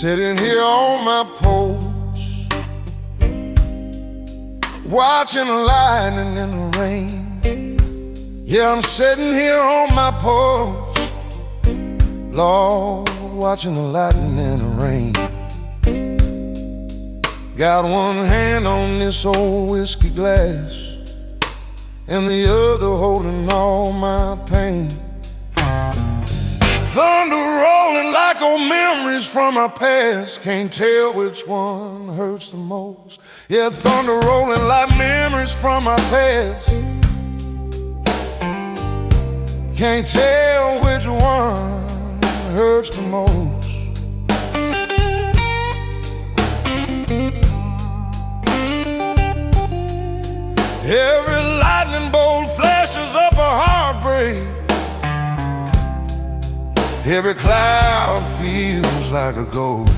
Sitting here on my porch, watching the lightning in the rain. Yeah, I'm sitting here on my porch, Lord, watching the lightning in the rain. Got one hand on this old whiskey glass and the other holding all my pain. Thunder rolling like old memories from my past. Can't tell which one hurts the most. Yeah, thunder rolling like memories from my past. Can't tell which one hurts the most. Every lightning bolt flashes up a heartbreak. Every cloud feels like a ghost.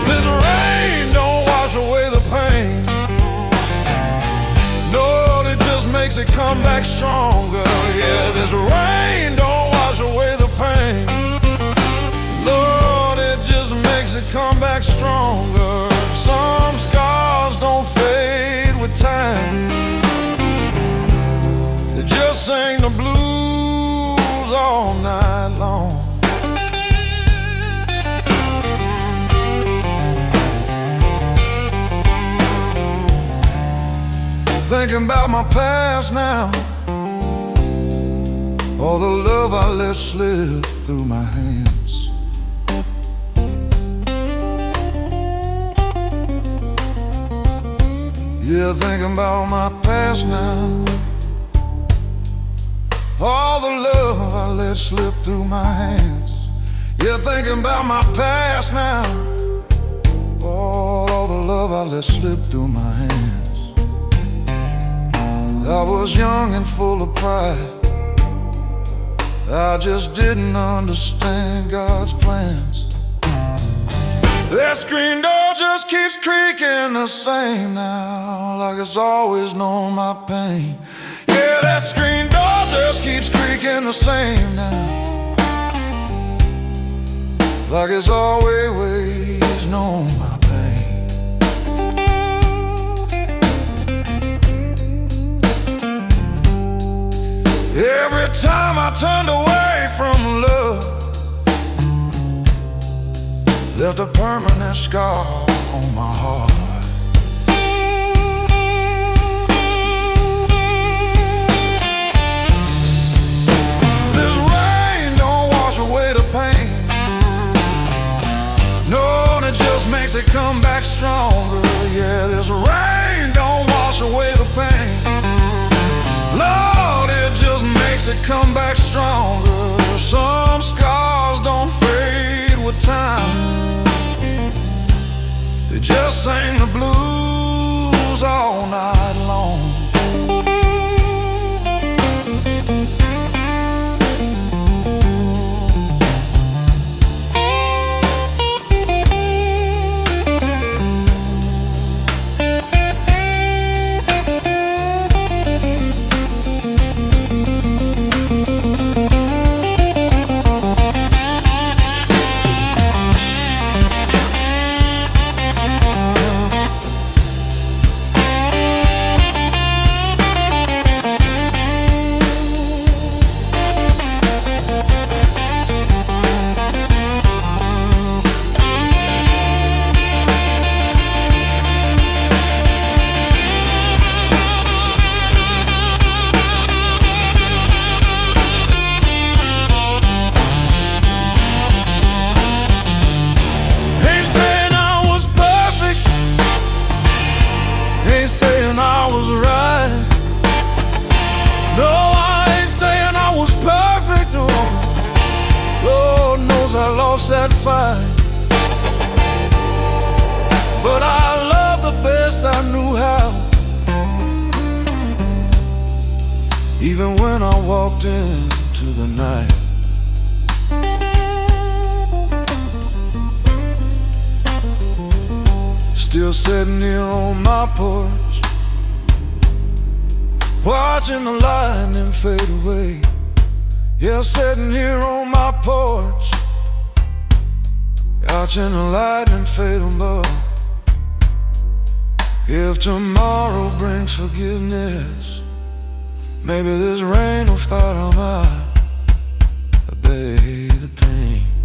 This rain don't wash away the pain. No, it just makes it come back stronger. Yeah, this rain don't wash away the pain. Lord, it just makes it come back stronger. Some scars don't fade with time. They just sing the blues all night long. Thinking about my past now, all the love I let slip through my hands. Yeah, thinking about my past now, all the love I let slip through my hands. Yeah, thinking about my past now, all the love I let slip through my hands. I was young and full of pride. I just didn't understand God's plans. That screen door just keeps creaking the same now, like it's always known my pain. Yeah, that screen door just keeps creaking the same now, like it's always known my pain. Every time I turned away from love, left a permanent scar on my heart. This rain don't wash away the pain. No, it just makes it come back stronger. Yeah, this rain don't wash away the pain. Lord, it just makes it come back stronger. Some scars don't fade with time. They just sing the blues all night long. Ain't saying I was right. No, I ain't saying I was perfect. No, Lord knows I lost that fight. But I love the best I knew how. Even when I walked into the night. Still sitting here on my porch, watching the lightning fade away. Yeah, sitting here on my porch, watching the lightning fade above. If tomorrow brings forgiveness, maybe this rain will start on my obey the pain.